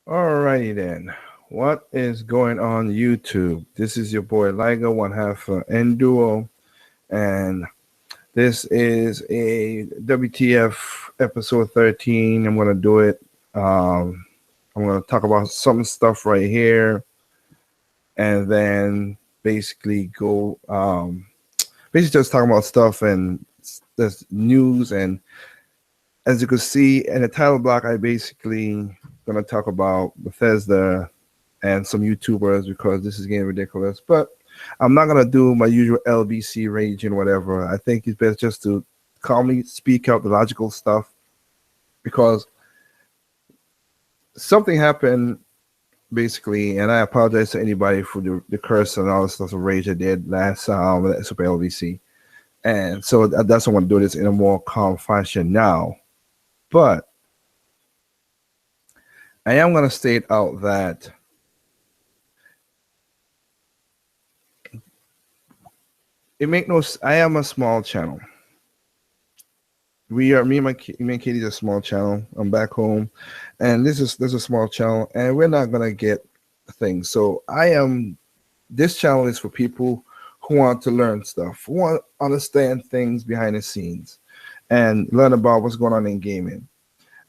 Alrighty then. What is going on YouTube? This is your boy Liga, one half Enduo, and this is a WTF episode 13. I'm gonna do it. Um, I'm gonna talk about some stuff right here, and then basically just talking about stuff and this news. And as you can see in the title block, I basically gonna talk about Bethesda and some YouTubers because this is getting ridiculous. But I'm not gonna do my usual LBC rage and whatever. I think it's best just to calmly speak out the logical stuff because something happened basically, and I apologize to anybody for the curse and all the stuff of rage I did last Super LBC. And so that's why I want to do this in a more calm fashion now. But I am going to state out that I am a small channel. Me and Katie's a small channel. I'm back home, and this is a small channel, and we're not gonna get things. So this channel is for people who want to learn stuff, who want to understand things behind the scenes, and learn about what's going on in gaming.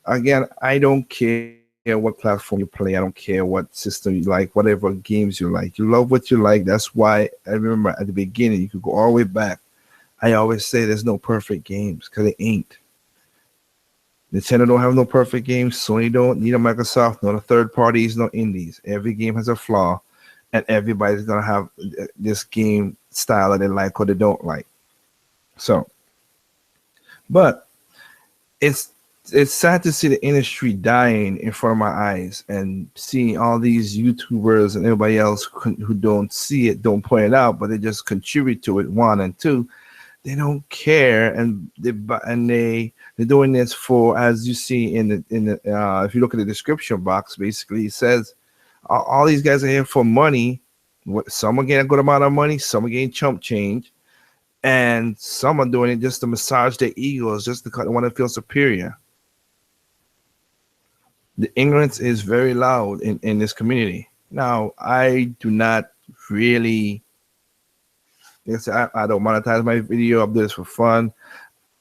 Again, I don't care what platform you play. I don't care what system you like, whatever games you like. You love what you like. That's why I remember at the beginning, you could go all the way back. I always say there's no perfect games because it ain't. Nintendo don't have no perfect games. Sony don't, neither Microsoft, no the third parties, no indies. Every game has a flaw, and everybody's gonna have this game style that they like or they don't like. So, but it's sad to see the industry dying in front of my eyes and seeing all these YouTubers and everybody else who don't see it, don't point it out, but they just contribute to it. One and two, they don't care, and they're doing this for, as you see in the if you look at the description box, basically it says all these guys are here for money. Some are getting a good amount of money, some are getting chump change, and some are doing it just to massage their egos, just because they want to feel superior. The ignorance is very loud in this community. Now, I do not really, I don't monetize my video. I do this for fun.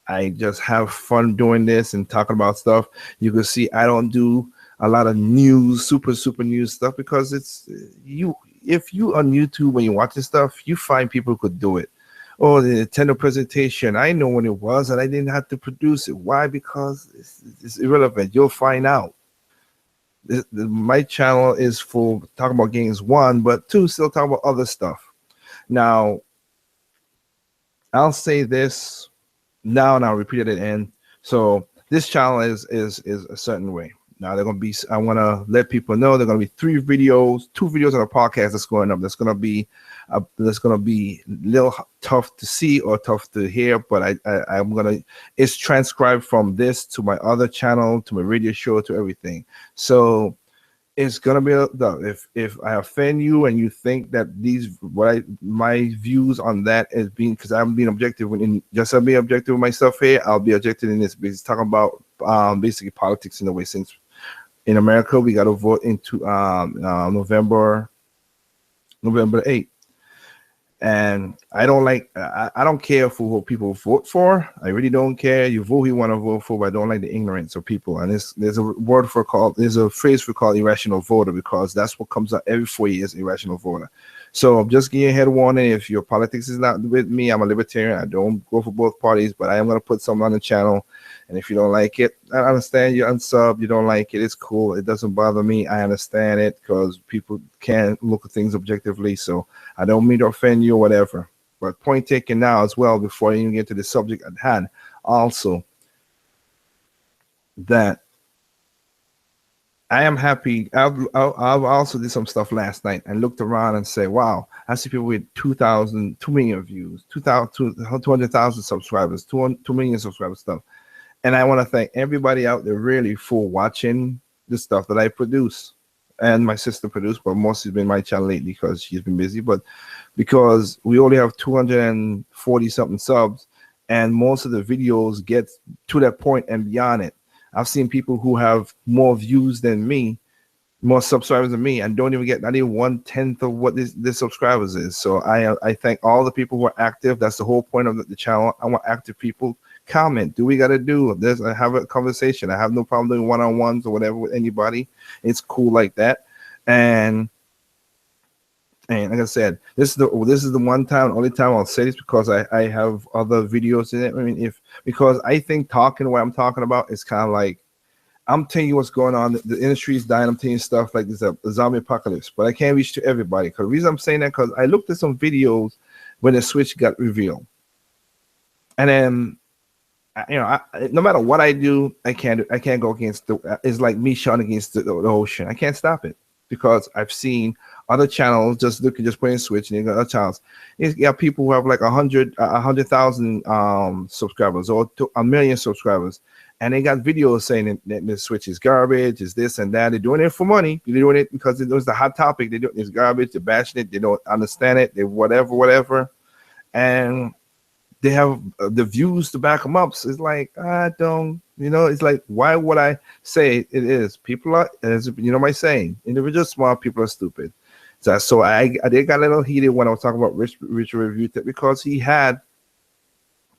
I just have fun doing this and talking about stuff. You can see I don't do a lot of news, super news stuff, because it's if you on YouTube when you're watching stuff, you find people who could do it. Oh, the Nintendo presentation, I know when it was, and I didn't have to produce it. Why? Because it's irrelevant. You'll find out. My channel is for talking about games, one, but two, still talking about other stuff. Now, I'll say this now, and I'll repeat it at the end. So this channel is a certain way. Now they're gonna be. I want to let people know they're gonna be two videos on a podcast that's going up. That's gonna be a little tough to see or tough to hear, but I'm gonna. It's transcribed from this to my other channel, to my radio show, to everything. So it's gonna be if I offend you and you think that my views on that is being, because I'm being objective I'm being objective with myself here, I'll be objective in this because talking about basically politics in a way, since in America we got to vote into November 8th. And I don't care for what people vote for. I really don't care. You vote who you want to vote for, but I don't like the ignorance of people. And there's a phrase for called irrational voter, because that's what comes out every 4 years, irrational voter. So I'm just giving you a head warning. If your politics is not with me, I'm a libertarian. I don't go for both parties, but I am going to put something on the channel. And if you don't like it, I understand. You unsub, you don't like it, it's cool. It doesn't bother me. I understand it, because people can't look at things objectively. So I don't mean to offend you or whatever. But point taken now as well, before I even get to the subject at hand, also that I am happy. I've also did some stuff last night and looked around and say, wow, I see people with 2 million views, 200,000 subscribers, 2 million subscribers stuff. And I want to thank everybody out there really for watching the stuff that I produce. And my sister produced, but mostly been my channel lately because she's been busy. But because we only have 240 something subs, and most of the videos get to that point and beyond it. I've seen people who have more views than me more subscribers than me, and don't even get not even 1/10 of what this subscribers is. So I thank all the people who are active. That's the whole point of the channel. I want active people. Comment. Do we got to do this? I have a conversation. I have no problem doing one-on-ones or whatever with anybody. It's cool like that. And like I said, this is the one time, only time I'll say this, because I have other videos in it. I mean, because I think talking what I'm talking about is kind of like, I'm telling you what's going on. The industry is dying. I'm telling you stuff like this, a zombie apocalypse, but I can't reach to everybody. Because the reason I'm saying that, because I looked at some videos when the Switch got revealed, and then no matter what I do, I can't go against it's like me shooting against the ocean. I can't stop it, because I've seen other channels just putting Switch, and you got other channels. You got people who have like 100,000 subscribers or 1 million subscribers, and they got videos saying that the Switch is garbage, is this and that. They're doing it for money. They're doing it because it was the hot topic. They do it's garbage. They're bashing it. They don't understand it. They whatever, and they have the views to back them up. So it's like, I don't, it's like, why would I say it is? People are, as my saying, individual smart people are stupid. So I did got a little heated when I was talking about Rich Review Tech, because he's have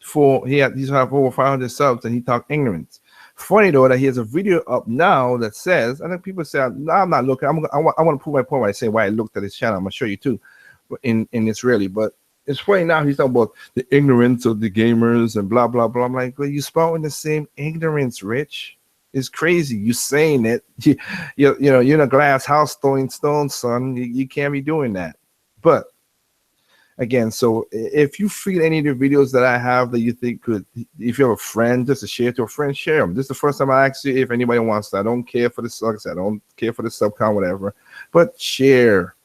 over 500 subs, and he talked ignorance. Funny though that he has a video up now that says, I think people say, no, I'm not looking. I want to prove my point when I say why I looked at his channel. I'm gonna show you too, in Israeli, but. It's funny now he's talking about the ignorance of the gamers and blah blah blah. I'm like, well, you spouting the same ignorance, Rich. It's crazy. You saying it. You're in a glass house throwing stones, son. You can't be doing that. But again, so if you feel any of the videos that I have that you think could, if you have a friend, just to share to a friend, share them. This is the first time I ask you if anybody wants to. I don't care for the subs. I don't care for the subcon, whatever. But share.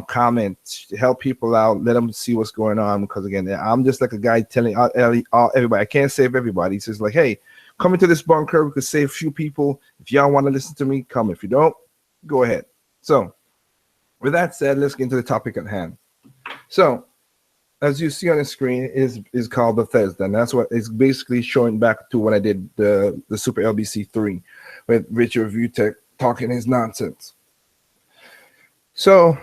Comment, help people out, let them see what's going on, because again, I'm just like a guy telling everybody. I can't save everybody. He says like, hey, come into this bunker, we could save a few people. If y'all want to listen to me, come. If you don't, go ahead. So with that said, let's get into the topic at hand. So as you see on the screen is called Bethesda, and that's what it's basically showing back to when I did the Super LBC 3 with Rich Review Tech talking his nonsense. So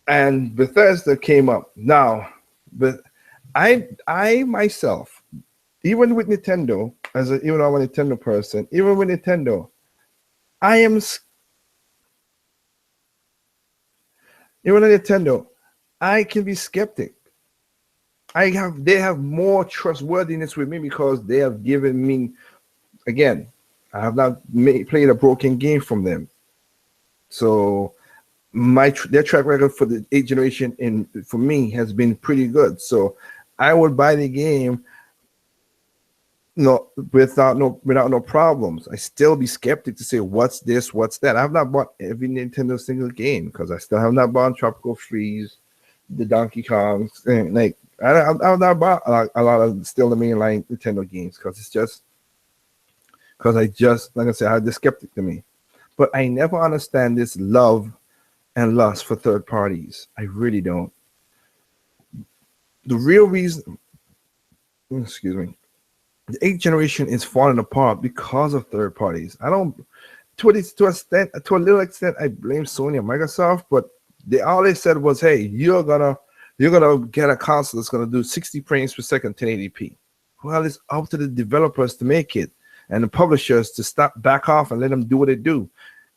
and Bethesda came up now, but I myself, even with Nintendo, even though I'm a Nintendo person, even with Nintendo, even with Nintendo, I can be skeptic. They have more trustworthiness with me because they have given me, again, I have not played a broken game from them. So their track record for the 8th generation for me has been pretty good. So I would buy the game without no problems. I still be skeptic to say what's this, what's that. I have not bought every Nintendo single game because I still have not bought Tropical Freeze, the Donkey Kongs, and like I have not bought a lot of still the mainline Nintendo games because I just like I said, I have the skeptic to me. But I never understand this love and lust for third parties. I really don't. The real reason, excuse me, the 8th generation is falling apart because of third parties. I don't, to a little extent, I blame Sony and Microsoft, but all they said was, hey, you're gonna get a console that's gonna do 60 frames per second, 1080p. Well, it's up to the developers to make it and the publishers to back off and let them do what they do.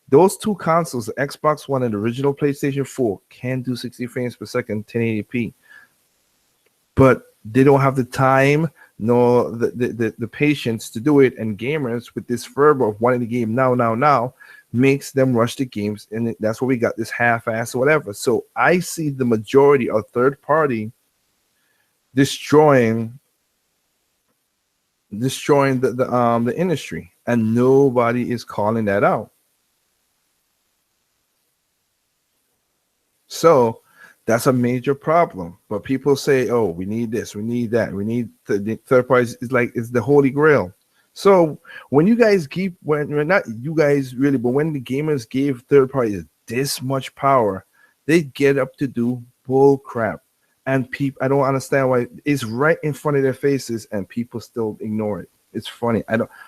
Those two consoles, the Xbox One and the original PlayStation 4, can do 60 frames per second, 1080p. But they don't have the time nor the patience to do it. And gamers, with this fervor of wanting the game now, makes them rush the games. And that's why we got this half-ass or whatever. So I see the majority of third party destroying the industry. And nobody is calling that out. So that's a major problem. But people say, oh, we need this, we need that, we need the third parties. It's the holy grail. So when you guys when not you guys really, but when the gamers gave third parties this much power, they get up to do bull crap. And I don't understand why it's right in front of their faces and people still ignore it. It's funny.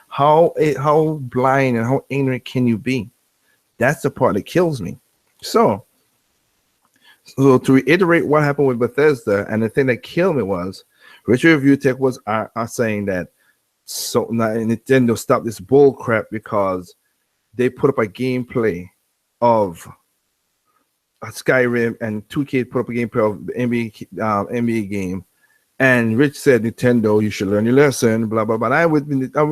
How blind and how ignorant can you be? That's the part that kills me. So to reiterate what happened with Bethesda, and the thing that killed me was Richard Review Tech was are saying that so now Nintendo stopped this bull crap because they put up a gameplay of Skyrim and 2K put up a gameplay of the NBA game. And Rich said, Nintendo, you should learn your lesson, blah, blah, blah. And I'm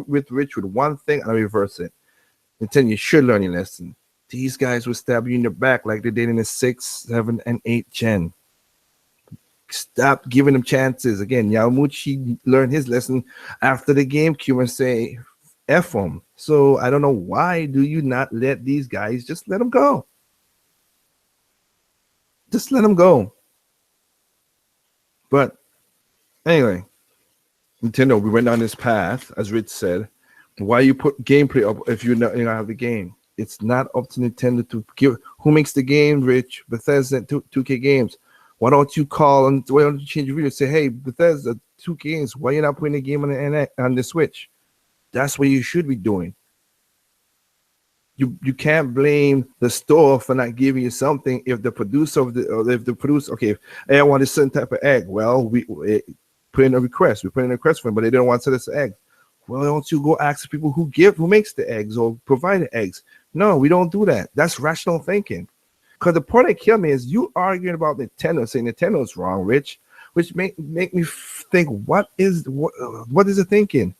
with Rich with one thing, and I reverse it. Nintendo, you should learn your lesson. These guys will stab you in the back like they did in the 6, 7, and 8 gen. Stop giving them chances. Again, Yamaguchi learned his lesson after the GameCube and say, F them. So I don't know, why do you not let these guys just let them go? Just let them go. But anyway, Nintendo, we went down this path, as Rich said. Why you put gameplay up if you don't have the game? It's not up to Nintendo to give. Who makes the game, Rich? Bethesda, 2K Games. Why don't you call and why don't you change your video? Say, hey, Bethesda, 2K Games, why you not putting the game on the Switch? That's what you should be doing. You can't blame the store for not giving you something if the producer okay, hey, I want a certain type of egg. Well, we put in a request. We put in a request for them, but they don't want to sell us the egg. Well, don't you go ask people who makes the eggs or provide the eggs? No, we don't do that. That's rational thinking. Because the part that killed me is you arguing about Nintendo, saying Nintendo's wrong, Rich, which make me think, what is the thinking?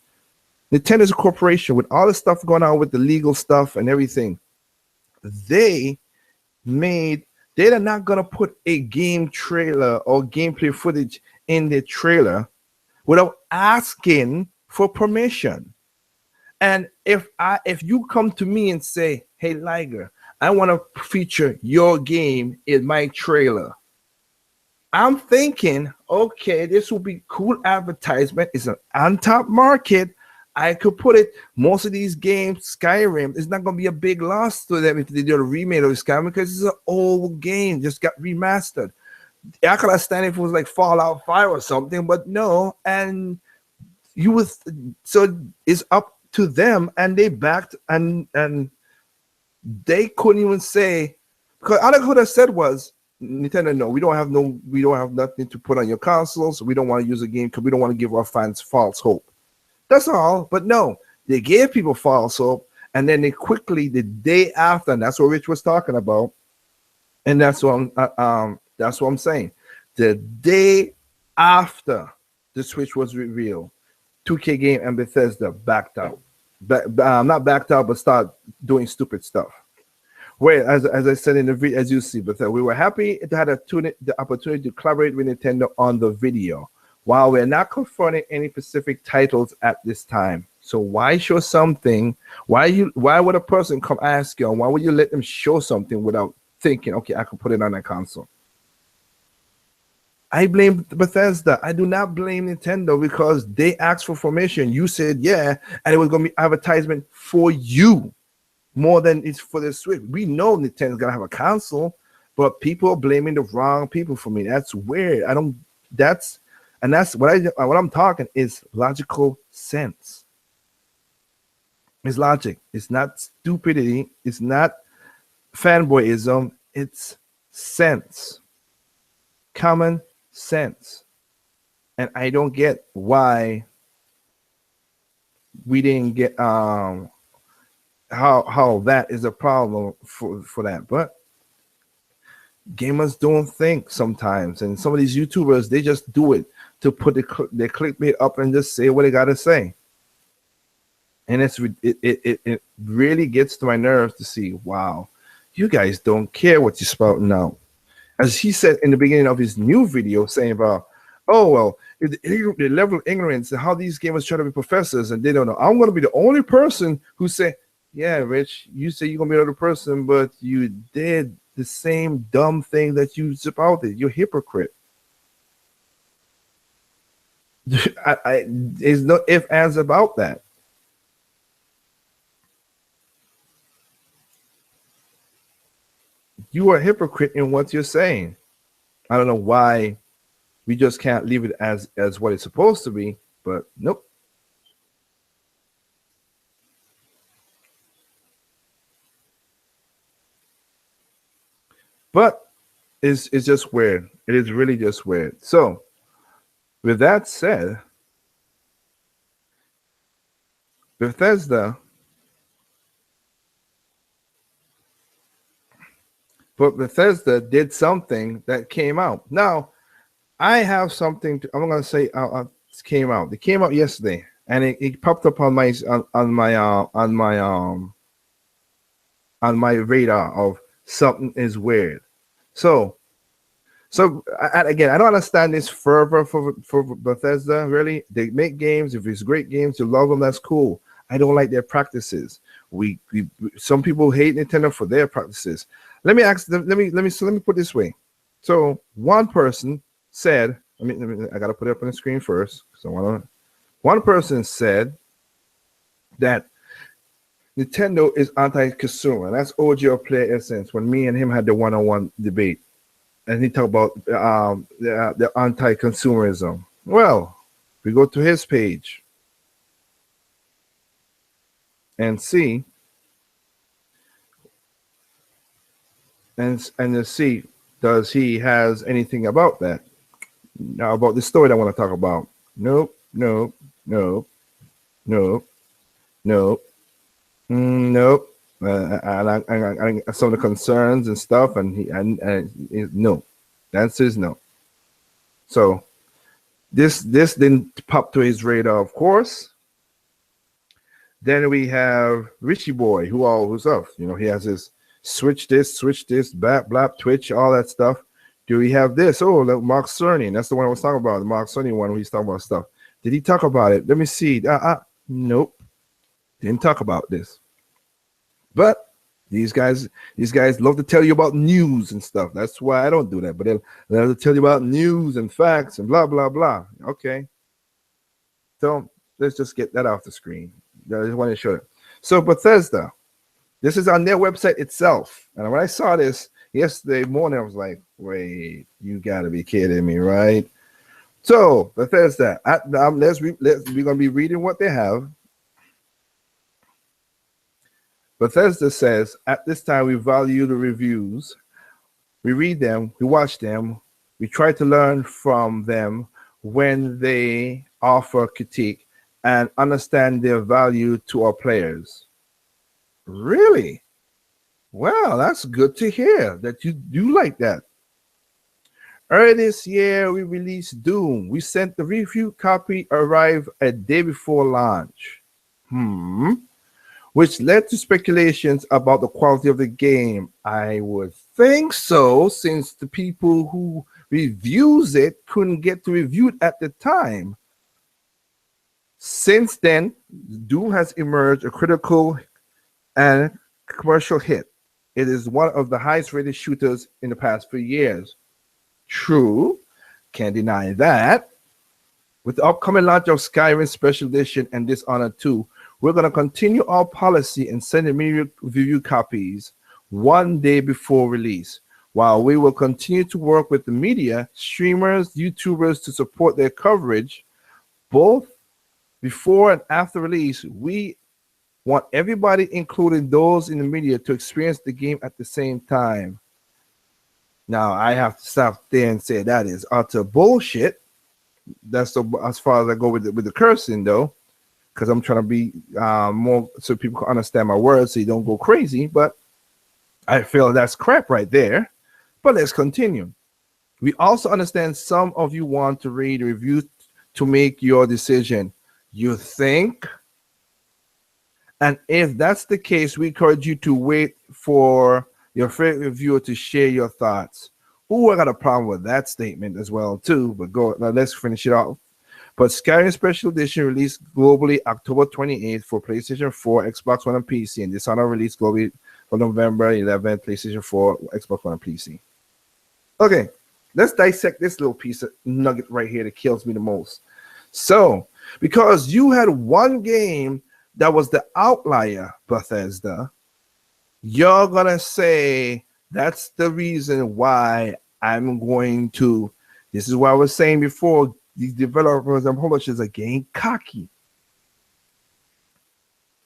Nintendo's a corporation with all the stuff going on with the legal stuff and everything. They're not gonna put a game trailer or gameplay footage in the trailer without asking for permission. And if you come to me and say, hey, Liger, I want to feature your game in my trailer, I'm thinking, okay, this will be cool advertisement. It's an on-top market. I could put it, most of these games, Skyrim, it's not going to be a big loss to them if they do a remake of Skyrim because it's an old game, just got remastered. I could understand if it was like Fallout 5 or something, but no. And so it's up to them, and they backed, and they couldn't even say, because all I could have said was, Nintendo, no, we don't have nothing to put on your consoles. We don't want to use a game because we don't want to give our fans false hope. That's all. But no, they gave people false hope, and then they quickly, the day after, and that's what Rich was talking about, and that's what I'm saying. The day after the Switch was revealed, 2K Game and Bethesda backed out. Not backed out, but start doing stupid stuff. Where, as I said in the video, as you see, Bethesda, we were happy to have the opportunity to collaborate with Nintendo on the video. While we're not confronting any specific titles at this time, so why show something? Why would a person come ask you? Why would you let them show something without thinking, okay, I can put it on a console? I blame Bethesda. I do not blame Nintendo because they asked for permission. You said yeah, and it was going to be advertisement for you more than it's for the Switch. We know Nintendo's gonna have a console, but people are blaming the wrong people for me. That's weird. That's what I'm talking is logical sense. It's logic. It's not stupidity. It's not fanboyism. It's sense. Common sense. And I don't get why we didn't get how that is a problem for that. But gamers don't think sometimes, and some of these YouTubers, they just do it to put their clickbait up and just say what they gotta say. And it really gets to my nerves to see, wow, you guys don't care what you're spouting out. As he said in the beginning of his new video, saying about, oh, well, the level of ignorance and how these gamers try to be professors and they don't know. I'm going to be the only person who say, yeah, Rich, you say you're going to be another person, but you did the same dumb thing that you spouted. You're a hypocrite. There's no ifs, ands about that. You are a hypocrite in what you're saying. I don't know why we just can't leave it as what it's supposed to be, but nope. But it's just weird. It is really just weird. So, with that said, Bethesda, but Bethesda did something that came out. Now, I have something. I'm gonna say came out. It came out yesterday, and it popped up on my on my radar of something is weird. So again, I don't understand this fervor for Bethesda. Really, they make games. If it's great games, you love them. That's cool. I don't like their practices. We some people hate Nintendo for their practices. Let me ask them. Let me put it this way. So one person said, I gotta put it up on the screen first. So one person said that Nintendo is anti-consumer. That's OG Player Essence when me and him had the one-on-one debate. And he talked about the anti-consumerism. Well, we go to his page and see and to see does he has anything about that. Now about the story I want to talk about. Nope. Nope. Nope. And some of the concerns and stuff, and no, the answer is no. So this didn't pop to his radar, of course. Then we have Richie Boy, who's up. He has his switch this, blap, Twitch, all that stuff. Do we have this? Oh, Mark Cerny. That's the one I was talking about. The Mark Cerny one where he's talking about stuff. Did he talk about it? Let me see. Nope. Didn't talk about this. But these guys love to tell you about news and stuff. That's why I don't do that. But they love to tell you about news and facts and blah, blah, blah. Okay. So let's just get that off the screen. I just want to show it. So Bethesda, this is on their website itself. And when I saw this yesterday morning, I was like, wait, you got to be kidding me, right? So Bethesda, we're going to be reading what they have. Bethesda says, at this time, we value the reviews. We read them, we watch them, we try to learn from them when they offer critique and understand their value to our players. Really? Well, that's good to hear that you do like that. Earlier this year, we released Doom. We sent the review copy arrive a day before launch. Which led to speculations about the quality of the game. I would think so, since the people who reviews it couldn't get to review it at the time. Since then, Doom has emerged a critical and commercial hit. It is one of the highest rated shooters in the past few years. True, can't deny that. With the upcoming launch of Skyrim Special Edition and Dishonored 2, we're going to continue our policy and send immediate review copies one day before release, while we will continue to work with the media, streamers, YouTubers to support their coverage both before and after release. We want everybody, including those in the media, to experience the game at the same time. Now, I have to stop there and say that is utter bullshit. That's as far as I go with the cursing, though, because I'm trying to be more so people can understand my words so you don't go crazy. But I feel that's crap right there. But let's continue. We also understand some of you want to read a review to make your decision. You think? And if that's the case, we encourage you to wait for your favorite reviewer to share your thoughts. Ooh, I got a problem with that statement as well, too. But let's finish it off. But Skyrim Special Edition released globally October 28th for PlayStation 4, Xbox One, and PC. And Dishonored released globally for November 11th, PlayStation 4, Xbox One, and PC. Okay, let's dissect this little piece of nugget right here that kills me the most. So, because you had one game that was the outlier, Bethesda, you're going to say that's the reason why I'm going to. This is what I was saying before. These developers and publishers are getting cocky.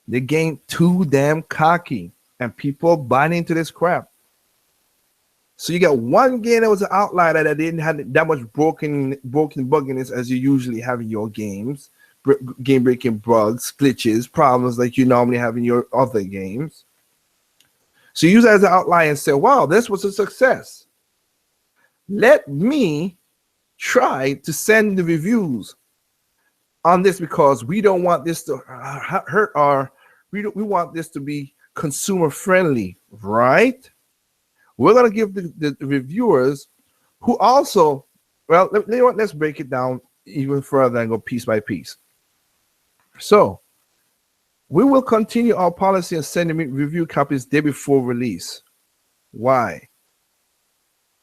They're getting too damn cocky. And people are buying into this crap. So you got one game that was an outlier that didn't have that much broken bugginess as you usually have in your games, game breaking bugs, glitches, problems like you normally have in your other games. So you use that as an outlier and say, wow, this was a success. Let me try to send the reviews on this because we don't want this to hurt we want this to be consumer friendly, right? We're going to give the reviewers who also, well, let's break it down even further and go piece by piece. So we will continue our policy of sending review copies day before release. Why?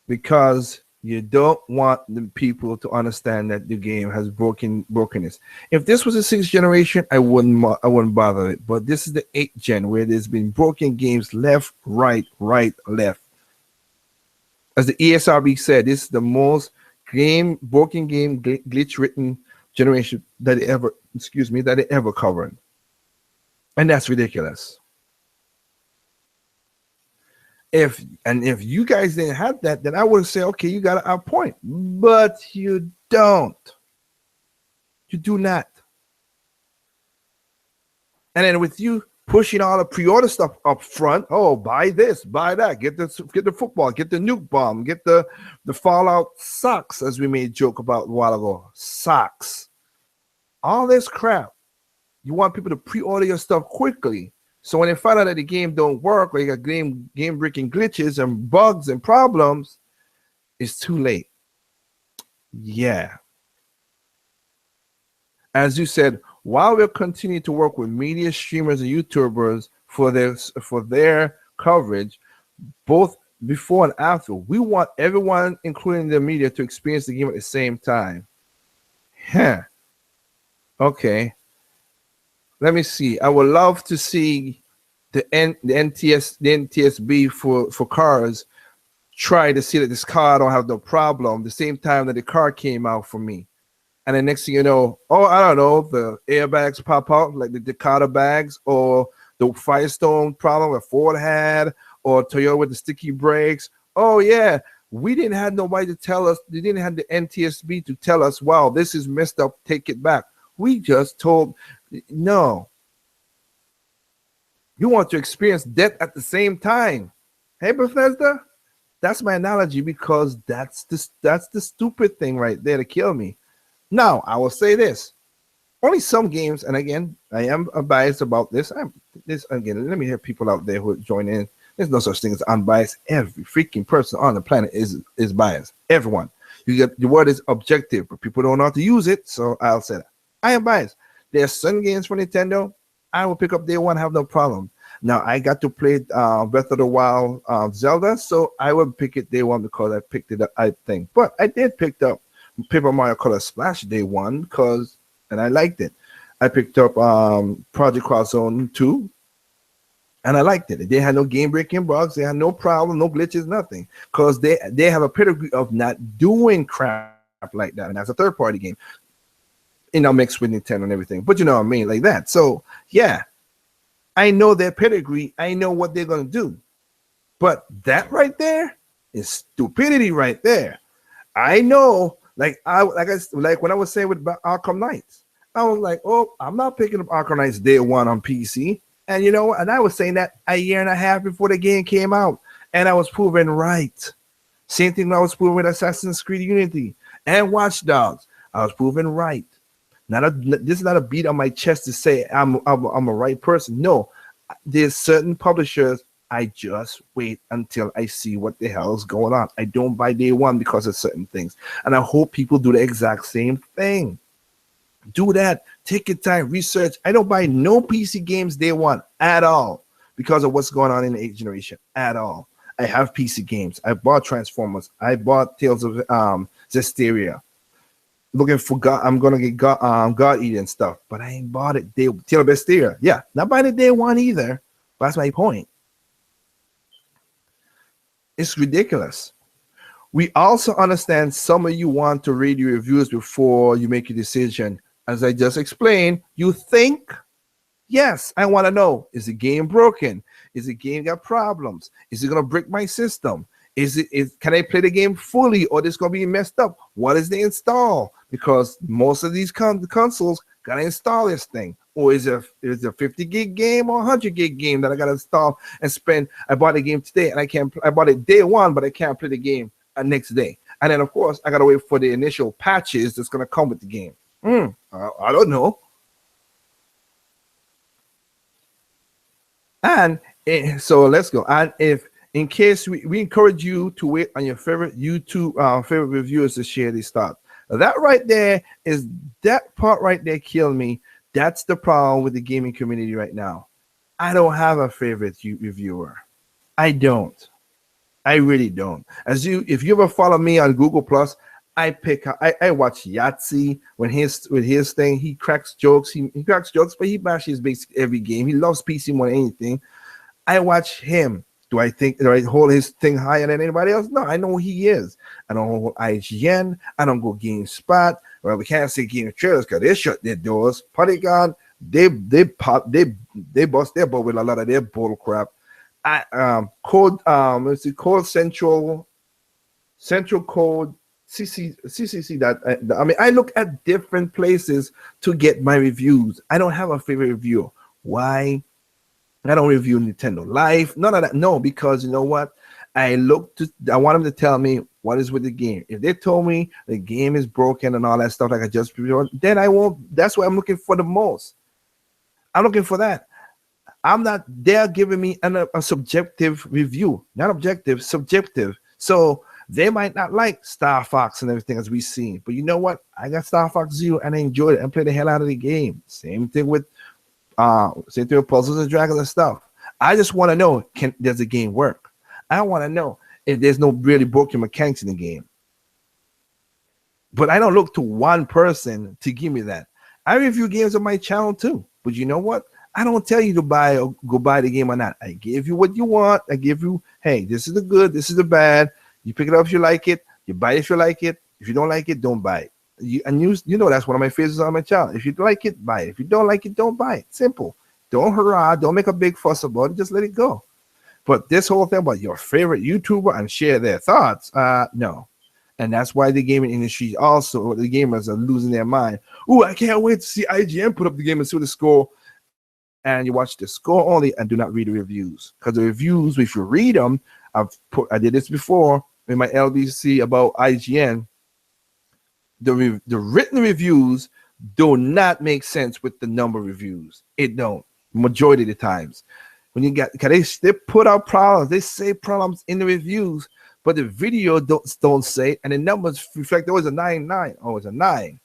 Because you don't want the people to understand that the game has brokenness. If this was a 6th generation, I wouldn't bother it. But this is the 8th gen where there's been broken games left, right, left. As the ESRB said, this is the most broken game glitch written generation that it ever covered. And that's ridiculous. If you guys didn't have that, then I would say, okay, you got a point. But you don't. You do not. And then with you pushing all the pre-order stuff up front, oh, buy this, buy that, get the football, get the nuke bomb, get the Fallout socks, as we made a joke about a while ago. Socks. All this crap. You want people to pre-order your stuff quickly. So when they find out that the game don't work or you got game breaking glitches and bugs and problems, it's too late. Yeah. As you said, while we'll continue to work with media streamers and YouTubers for their coverage, both before and after, we want everyone, including the media, to experience the game at the same time. Okay. Let me see. I would love to see the NTSB for cars try to see that this car don't have no problem the same time that the car came out for me. And the next thing you know, I don't know, the airbags pop out like the Dakota bags, or the Firestone problem that Ford had, or Toyota with the sticky brakes. Oh yeah, we didn't have nobody to tell us. They didn't have the NTSB to tell us, wow, this is messed up, take it back. We just told, no. You want to experience death at the same time. Hey, Bethesda, that's my analogy because that's the stupid thing right there to kill me. Now, I will say this. Only some games, and again, I am biased about this. Again, let me hear people out there who join in. There's no such thing as unbiased. Every freaking person on the planet is biased. Everyone. The word is objective, but people don't know how to use it, so I'll say that. I am biased. There's some games for Nintendo I will pick up day one, have no problem. Now, I got to play Breath of the Wild Zelda, so I would pick it day one because I picked it up, I think. But I did pick up Paper Mario Color Splash day one and I liked it. I picked up Project Cross Zone 2, and I liked it. They had no game-breaking bugs. They had no problem, no glitches, nothing. Because they have a pedigree of not doing crap like that. And that's a third-party game. Mixed with Nintendo and everything. But you know what I mean? Like that. So, yeah. I know their pedigree. I know what they're going to do. But that right there is stupidity right there. I know, like when I was saying with Arkham Knights, I was like, oh, I'm not picking up Arkham Knights day one on PC. And you know, and I was saying that a year and a half before the game came out. And I was proven right. Same thing I was proven with Assassin's Creed Unity and Watch Dogs. I was proven right. This is not a beat on my chest to say I'm a right person. No, there's certain publishers I just wait until I see what the hell is going on. I don't buy day one because of certain things, and I hope people do the exact same thing. Do that. Take your time, research. I don't buy no PC games day one at all because of what's going on in the 8th generation at all. I have PC games. I bought Transformers. I bought Tales of Zestiria. Looking for God, I'm gonna get God Eating stuff, but I ain't bought it. Tale of Zestiria, yeah, not buying it day one either. But that's my point. It's ridiculous. We also understand some of you want to read your reviews before you make a decision. As I just explained, you think, yes, I want to know, is the game broken? Is the game got problems? Is it gonna break my system? Can I play the game fully, or this gonna be messed up? What is the install? Because most of these consoles gotta install this thing. Or is it a 50 gig game or 100 gig game that I gotta install and spend? I bought the game today and I bought it day one, but I can't play the game next day. And then of course I gotta wait for the initial patches that's gonna come with the game. I don't know. And so let's go. And if in case we encourage you to wait on your favorite YouTube favorite reviewers to share these thoughts. That right there is that part right there killing me. That's the problem with the gaming community right now. I don't have a favorite reviewer. I don't. I really don't. If you ever follow me on Google Plus, I watch Yahtzee with his thing. He cracks jokes. He cracks jokes, but he bashes basically every game. He loves PC more than anything. I watch him. Do I hold his thing higher than anybody else? No, I know who he is. I don't hold IGN. I don't go GameSpot. Well, we can't say Game Trailers because they shut their doors. Polygon, they bust their butt with a lot of their bull crap. Code Central Code CCC. I look at different places to get my reviews. I don't have a favorite reviewer. Why? I don't review Nintendo Life, none of that. No, because you know what? I want them to tell me what is with the game. If they told me the game is broken and all that stuff like I just reviewed, then I won't. That's what I'm looking for the most. I'm looking for that. I'm not there giving me a subjective review, not objective, subjective. So they might not like Star Fox and everything as we see, but you know what? I got Star Fox Zero and I enjoyed it and played the hell out of the game. Same thing with Puzzles and Dragons and stuff. I just want to know, does the game work? I want to know if there's no really broken mechanics in the game. But I don't look to one person to give me that. I review games on my channel too. But you know what? I don't tell you to go buy the game or not. I give you what you want. I give you, hey, this is the good, this is the bad. You pick it up if you like it. You buy it if you like it. If you don't like it, don't buy it. You know that's one of my favorites on my channel. If you like it, buy it. If you don't like it, don't buy it. Simple. Don't hurrah. Don't make a big fuss about it. Just let it go. But this whole thing about your favorite YouTuber and share their thoughts, no. And that's why the gaming industry also, the gamers are losing their mind. Oh, I can't wait to see IGN put up the game and see the score. And you watch the score only and do not read the reviews. Because the reviews, if you read them, I did this before in my LBC about IGN. The written reviews do not make sense with the number of reviews. It don't. Majority of the times. When you got, because they put out problems, they say problems in the reviews, but the video don't say, and the numbers reflect, oh, it's a 9.9. Oh, it's a 9.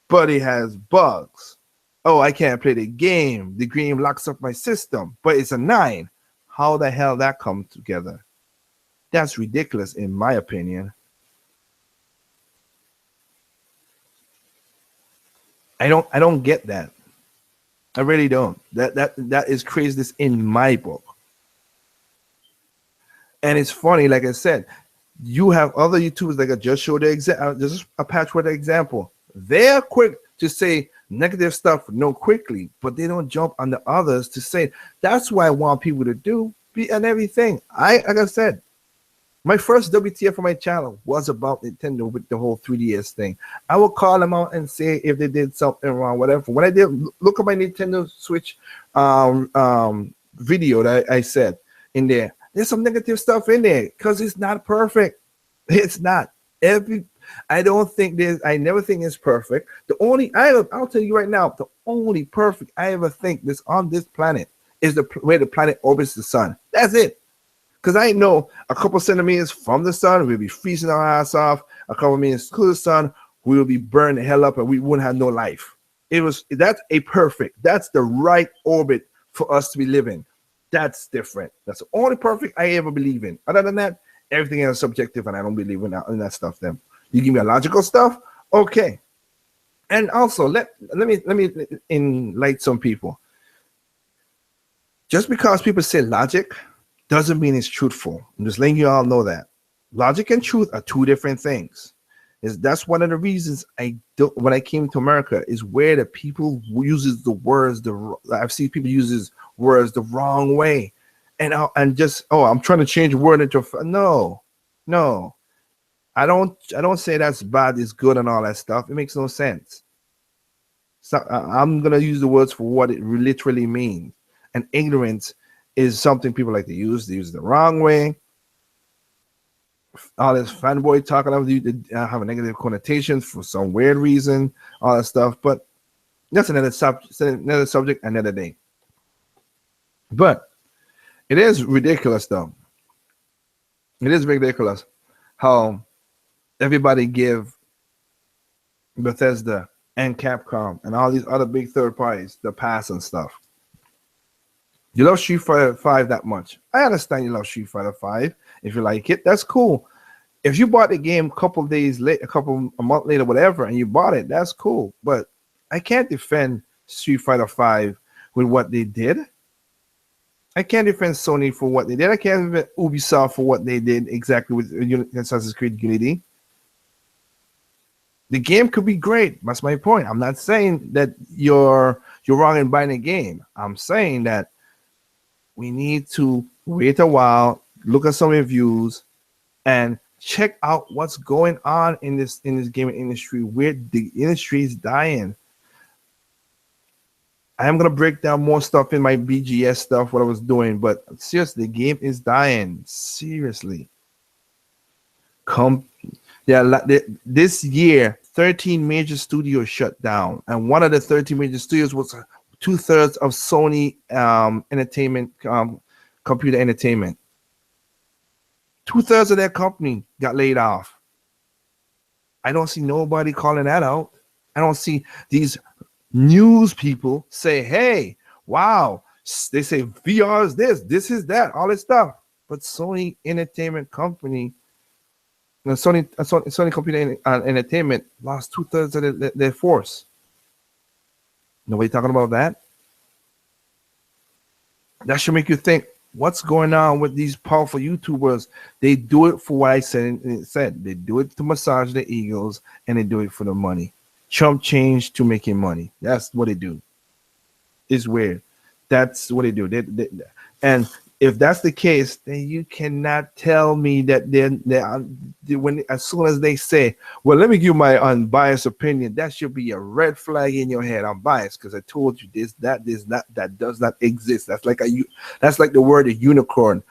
But it has bugs. Oh, I can't play the game. The game locks up my system, but it's a 9. How the hell that come together? That's ridiculous, in my opinion. I don't get that. I really don't. That is craziness in my book. And it's funny, like I said, you have other YouTubers like I just showed the just a patchwork example. They're quick to say negative stuff quickly, but they don't jump on the others to say. That's what I want people to do and everything. Like I said, my first WTF for my channel was about Nintendo with the whole 3DS thing. I will call them out and say if they did something wrong, whatever. When I did look at my Nintendo Switch video that I said in there, there's some negative stuff in there because it's not perfect. It's not. I don't think I never think it's perfect. I'll tell you right now, the only perfect I ever think this on this planet is the way the planet orbits the sun. That's it. Because I know a couple centimeters from the sun, we'll be freezing our ass off. A couple meters to the sun, we will be burned the hell up and we wouldn't have no life. That's the right orbit for us to be living. That's different. That's the only perfect I ever believe in. Other than that, everything is subjective and I don't believe in that stuff then. You give me a logical stuff, okay. And also let me enlighten some people. Just because people say logic doesn't mean it's truthful. I'm just letting you all know that. Logic and truth are two different things. That's one of the reasons when I came to America is where the people uses the words, I've seen people uses words the wrong way. And I'm trying to change a word into, no. No, I don't say that's bad, it's good and all that stuff. It makes no sense. So I'm gonna use the words for what it literally means. And ignorance is something people like to use. They use it the wrong way. All this fanboy talking of you have a negative connotation for some weird reason, all that stuff. But that's another subject, another day. But it is ridiculous, though. It is ridiculous how everybody give Bethesda and Capcom and all these other big third parties the pass and stuff. You love Street Fighter 5 that much. I understand you love Street Fighter 5. If you like it, that's cool. If you bought the game a couple days late, a month later, whatever, and you bought it, that's cool. But I can't defend Street Fighter 5 with what they did. I can't defend Sony for what they did. I can't defend Ubisoft for what they did exactly with Assassin's Creed Unity. The game could be great. That's my point. I'm not saying that you're wrong in buying a game. I'm saying that we need to wait a while, look at some reviews, and check out what's going on in this gaming industry, where the industry is dying. I am gonna break down more stuff in my BGS stuff, what I was doing, but seriously, the game is dying. Seriously. This year, 13 major studios shut down, and one of the 13 major studios was 2/3 of Sony Entertainment, computer entertainment. 2/3 of their company got laid off. I don't see nobody calling that out. I don't see these news people say, hey, wow, they say VR is this is that, all this stuff. But Sony Entertainment Company, Sony Computer Entertainment lost 2/3 of their force. Nobody talking about that? That should make you think, what's going on with these powerful YouTubers? They do it for what I said. They do it to massage their egos, and they do it for the money. Chump change to making money. That's what they do. It's weird. That's what they do. And if that's the case, then you cannot tell me that when as soon as they say, well, let me give you my unbiased opinion, that should be a red flag in your head. I'm biased because I told you this, that does not exist. That's like the word a unicorn.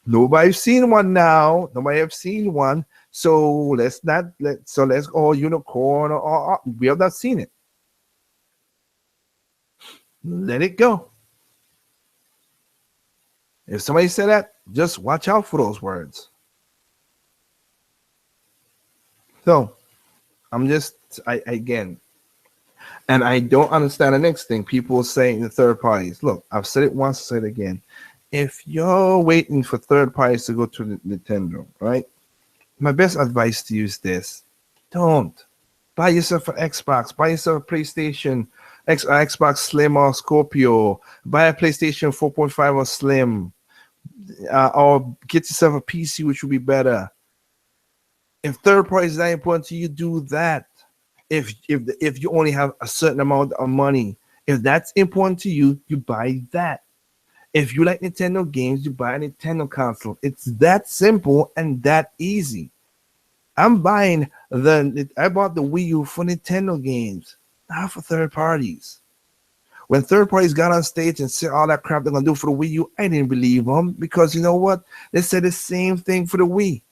Nobody's seen one now. Nobody have seen one. So let's go unicorn or we have not seen it. Let it go. If somebody said that, just watch out for those words. So again, and I don't understand the next thing. People saying the third parties. Look, I've said it once, I'll say it again. If you're waiting for third parties to go to the Nintendo, right? My best advice to you is this: don't buy yourself an Xbox, buy yourself a PlayStation, Xbox Slim or Scorpio, buy a PlayStation 4.5 or Slim, or get yourself a PC, which would be better. If third party is that important to you, do that. If you only have a certain amount of money, if that's important to you, you buy that. If you like Nintendo games, you buy a Nintendo console. It's that simple and that easy. I bought the Wii U for Nintendo games, not for third parties. When third parties got on stage and said all that crap they're gonna do for the Wii U, I didn't believe them, because you know what? They said the same thing for the Wii,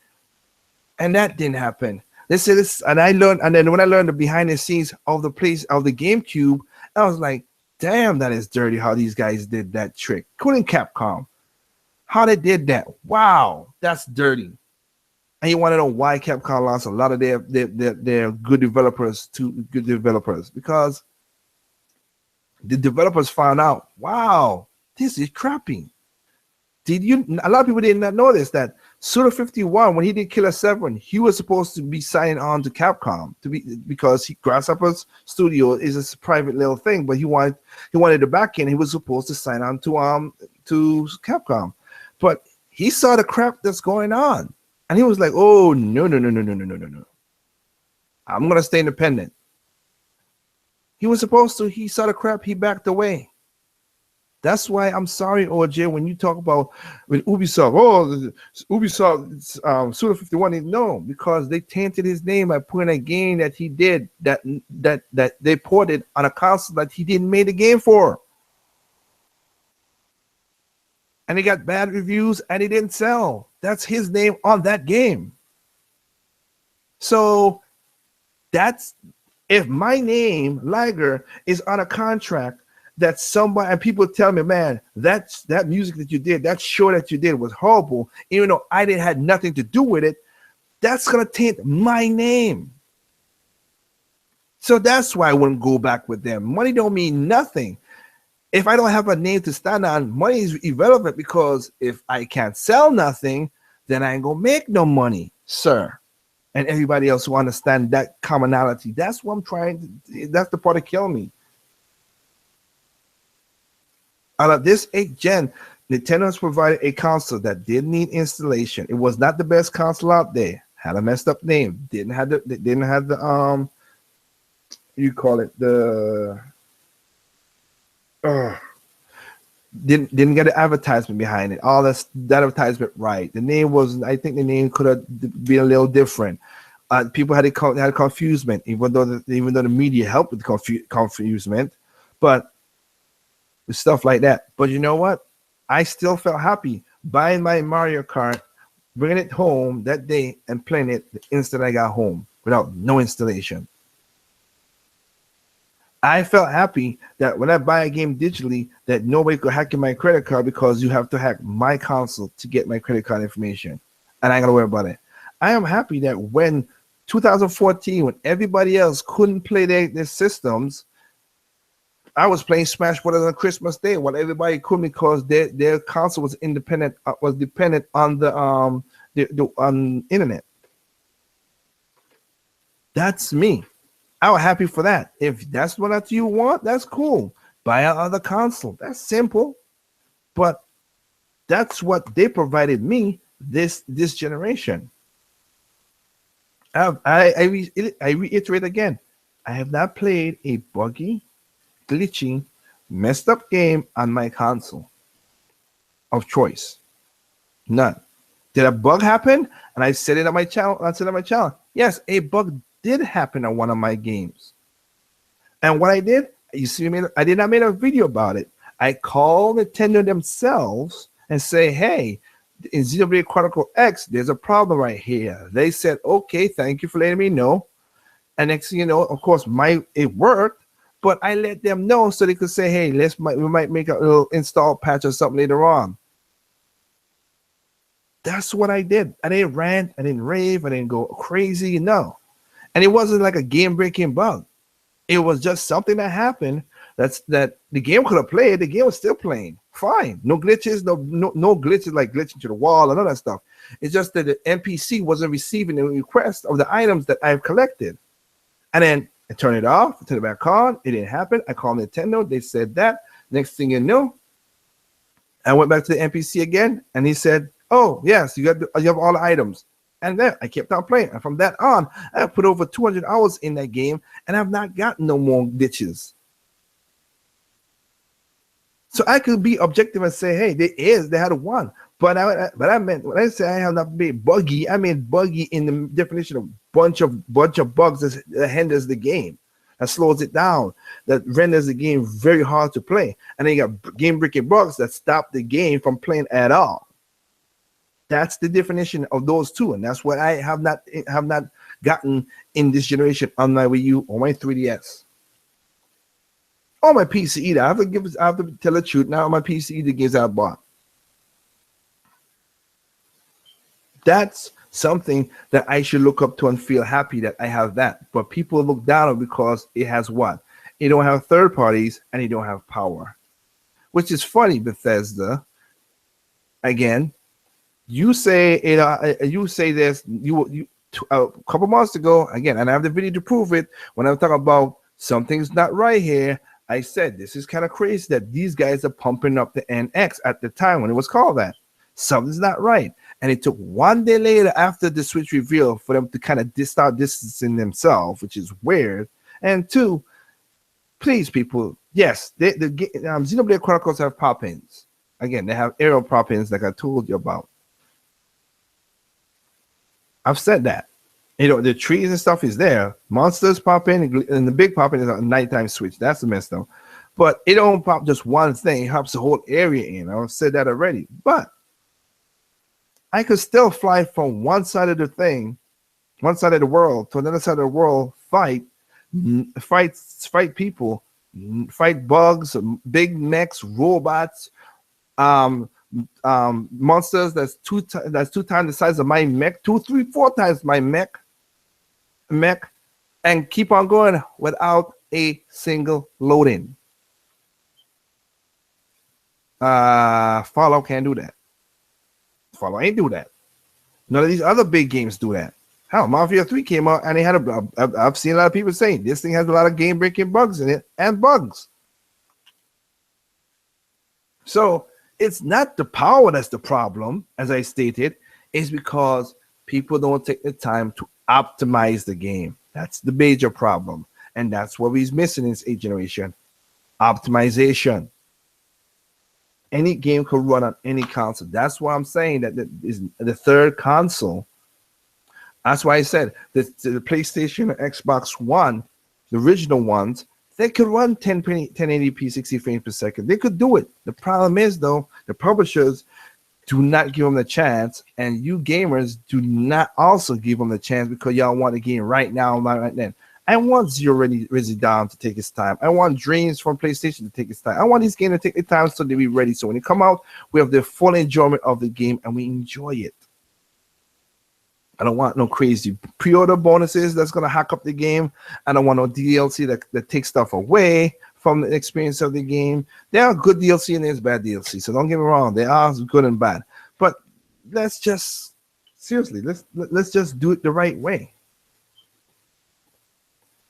and that didn't happen. They said this, and then when I learned the behind the scenes of the GameCube, I was like, damn, that is dirty how these guys did that trick. Including Capcom. How they did that. Wow, that's dirty. And you want to know why Capcom lost a lot of their good developers to good developers? Because the developers found out, wow, this is crappy. A lot of people did not notice that Suda51, when he did Killer 7, he was supposed to be signing on to Capcom because Grasshopper's studio is a private little thing, but he wanted the back end. He was supposed to sign on to Capcom, but he saw the crap that's going on, and he was like, "Oh no! I'm gonna stay independent." He was supposed to. He saw the crap. He backed away. That's why I'm sorry, OJ, when you talk about when Ubisoft, oh, Ubisoft, Suda 51, no, because they tainted his name by putting a game that he did that they ported on a console that he didn't make the game for. And he got bad reviews and he didn't sell. That's his name on that game. So that's if my name, Liger, is on a contract that somebody and people tell me, man, that music that you did, that show that you did was horrible, even though I didn't had nothing to do with it, that's gonna taint my name. So that's why I wouldn't go back with them. Money don't mean nothing. If I don't have a name to stand on, money is irrelevant, because if I can't sell nothing, then I ain't gonna make no money, sir. And everybody else who understand that commonality. That's what I'm trying to, that's the part that killed me. Out of this 8th gen, Nintendo has provided a console that didn't need installation. It was not the best console out there. Had a messed up name. Didn't have the you call it the didn't get an advertisement behind it. All that advertisement right. The name was, I think the name could have been a little different. People had confusement, even though the media helped with confusement, but stuff like that. But you know what? I still felt happy buying my Mario Kart, bringing it home that day, and playing it the instant I got home without no installation. I felt happy that when I buy a game digitally, that nobody could hack in my credit card, because you have to hack my console to get my credit card information, and I ain't gonna worry about it. I am happy that when 2014, when everybody else couldn't play their systems, I was playing Smash Brothers on Christmas Day while everybody couldn't, because their console was dependent on the internet. That's me. I was happy for that. If that's what you want, that's cool. Buy another console. That's simple. But that's what they provided me this generation. I reiterate again. I have not played a buggy, glitching, messed up game on my console of choice. None. Did a bug happen? And I said it on my channel. Yes, a bug did happen on one of my games. And what I did, you see me, I did not make a video about it. I called Nintendo themselves and say, hey, in Xenoblade Chronicle X, there's a problem right here. They said, okay, thank you for letting me know. And next thing you know, of course, it worked, but I let them know so they could say, hey, we might make a little install patch or something later on. That's what I did. I didn't rant, I didn't rave, I didn't go crazy, no. And it wasn't like a game-breaking bug. It was just something that happened that the game could have played. The game was still playing fine. No glitches, no glitches like glitching to the wall and all that stuff. It's just that the NPC wasn't receiving the request of the items that I've collected. And then I turned it off, turn it back on. It didn't happen. I called Nintendo. They said that. Next thing you know, I went back to the NPC again, and he said, oh, yes, you have all the items. And then I kept on playing. And from that on, I put over 200 hours in that game, and I've not gotten no more glitches. So I could be objective and say, hey, they had one. But I meant, when I say I have not been buggy, I mean buggy in the definition of bunch of bugs that hinders the game, that slows it down, that renders the game very hard to play. And then you got game-breaking bugs that stop the game from playing at all. That's the definition of those two, and that's what I have not gotten in this generation on my Wii U or my 3DS. On my PC either. I have to tell the truth. Now on my PC, the games I bought. That's something that I should look up to and feel happy that I have that. But people look down on it because it has what? It don't have third parties and it don't have power. Which is funny, Bethesda. Again, you say this. You a couple months ago, again, and I have the video to prove it. When I'm talking about something's not right here, I said this is kind of crazy that these guys are pumping up the NX at the time when it was called that. Something's not right. And it took one day later after the Switch reveal for them to kind of start distancing themselves, which is weird. And two, Please, people. Yes, Xenoblade Chronicles have pop-ins. Again, they have aerial pop-ins like I told you about. I've said that. The trees and stuff is there. Monsters pop in, and the big pop in is a nighttime switch. That's the mess though. But it don't pop just one thing. It helps the whole area in. I've said that already. But I could still fly from one side of the thing, one side of the world to another side of the world, fight people, fight bugs, big mechs, robots, monsters that's two times the size of my mech, 2, 3, 4 times my mech, and keep on going without a single loading. Fallout can't do that. Fallout ain't do that. None of these other big games do that. Hell, Mafia 3 came out and they had I've seen a lot of people saying this thing has a lot of game breaking bugs in it and bugs. So it's not the power that's the problem, as I stated. It's because people don't take the time to optimize the game. That's the major problem. And that's what we're missing in this 8th generation. Optimization. Any game could run on any console. That's why I'm saying that is the third console. That's why I said the PlayStation and Xbox One, the original ones, they could run 1080p 60 frames per second. They could do it. The problem is, though, the publishers do not give them the chance, and you gamers do not also give them the chance because y'all want the game right now, right then. I want Zero Resi Dawn to take its time. I want Dreams from PlayStation to take its time. I want these games to take their time so they be ready. So when they come out, we have the full enjoyment of the game and we enjoy it. I don't want no crazy pre-order bonuses that's going to hack up the game. I don't want no DLC that takes stuff away from the experience of the game. There are good DLC and there's bad DLC. So don't get me wrong. There are good and bad. But let's just, seriously, let's just do it the right way.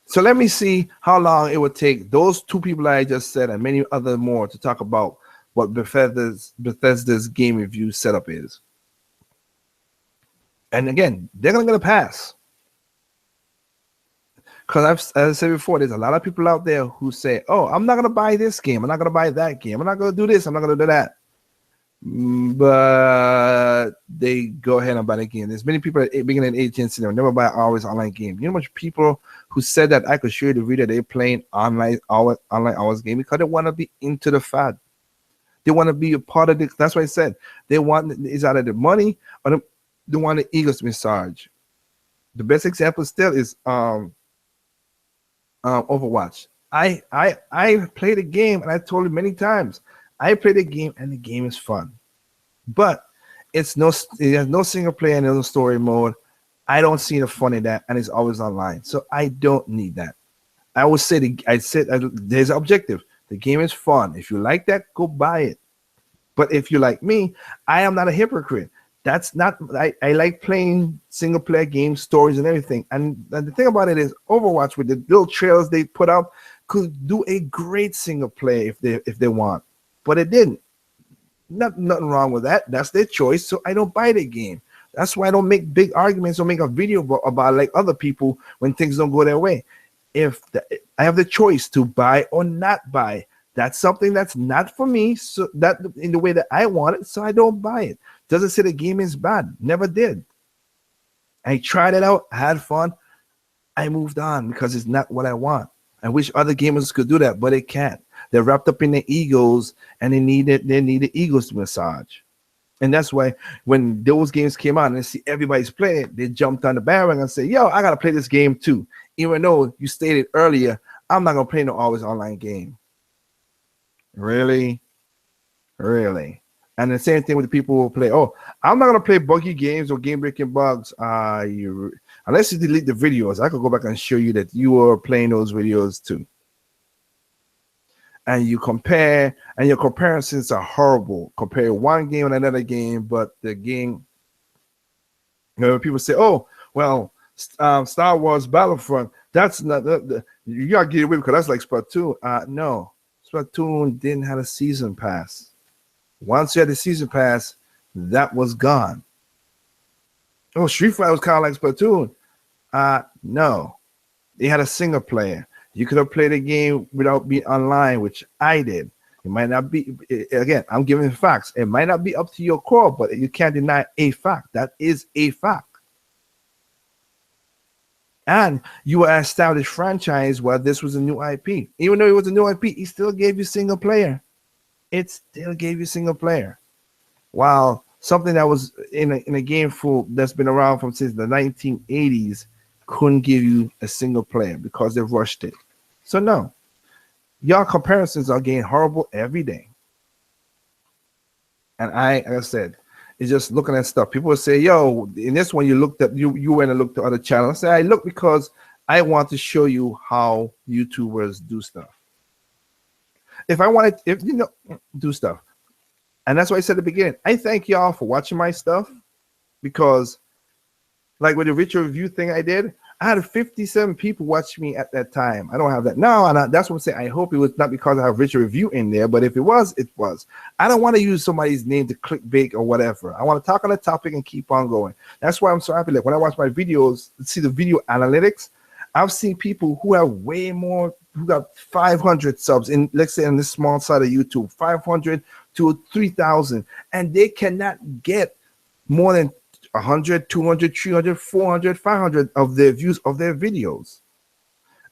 So let me see how long it would take those two people I just said and many other more to talk about what Bethesda's game review setup is. And again, they're going to get a pass. Because as I said before, there's a lot of people out there who say, oh, I'm not going to buy this game. I'm not going to buy that game. I'm not going to do this. I'm not going to do that. But they go ahead and buy the game. There's many people at beginning of agency that will never buy an always online game. You know how much people who said that I could show you the video they're playing online hours game because they want to be into the fad. They want to be a part of it. That's what I said. They want it's either the money or they want the egos to massage. The best example still is Overwatch. I played the game and I told you many times. I play the game and the game is fun, but it has no single player and no story mode. I don't see the fun in that, and it's always online. So I don't need that. I would say there's an objective. The game is fun. If you like that, go buy it. But if you like me, I am not a hypocrite. That's not. I like playing single player games, stories, and everything. And the thing about it is, Overwatch with the little trailers they put out could do a great single player if they want. But it didn't. Nothing wrong with that. That's their choice. So I don't buy the game. That's why I don't make big arguments or make a video about like other people when things don't go their way. I have the choice to buy or not buy. That's something that's not for me. So that in the way that I want it. So I don't buy it. Doesn't say the game is bad. Never did. I tried it out. Had fun. I moved on because it's not what I want. I wish other gamers could do that, but they can't. They're wrapped up in their egos, and they need the egos to massage. And that's why when those games came out and they see everybody's playing, they jumped on the bandwagon and say, yo, I got to play this game too. Even though you stated earlier, I'm not going to play no always online game. Really? Really? And the same thing with the people who play, oh, I'm not going to play buggy games or game-breaking bugs. Unless you delete the videos, I could go back and show you that you were playing those videos too. And you compare, and your comparisons are horrible. Compare one game and another game, but the game, people say, oh, well, Star Wars Battlefront, that's not, you got to get away because that's like Splatoon. No, Splatoon didn't have a season pass. Once you had the season pass, that was gone. Oh, Street Fighter was kind of like Splatoon. No, they had a single player. You could have played a game without being online, which I did. It might not be, again, I'm giving facts. It might not be up to your core, but you can't deny a fact. That is a fact. And you were an established franchise while this was a new IP. Even though it was a new IP, it still gave you single player. It still gave you single player. While something that was in a game that's been around since the 1980s couldn't give you a single player because they rushed it. So no, y'all comparisons are getting horrible every day. And like I said, it's just looking at stuff. People will say, yo, in this one you looked at, you went and looked at other channels. I say, I look because I want to show you how YouTubers do stuff. If you know, do stuff. And that's why I said at the beginning, I thank y'all for watching my stuff, because like with the Richard review thing I did, I had 57 people watch me at that time. I don't have that now, and that's what I'm saying. I hope it was not because I have Richard review in there, but if it was, it was. I don't want to use somebody's name to clickbait or whatever. I want to talk on the topic and keep on going. That's why I'm so happy. Like when I watch my videos, see the video analytics, I've seen people who have way more, who got 500 subs in, let's say, on this small side of YouTube, 500 to 3,000, and they cannot get more than 100, 200, 300, 400, 500 of their views of their videos.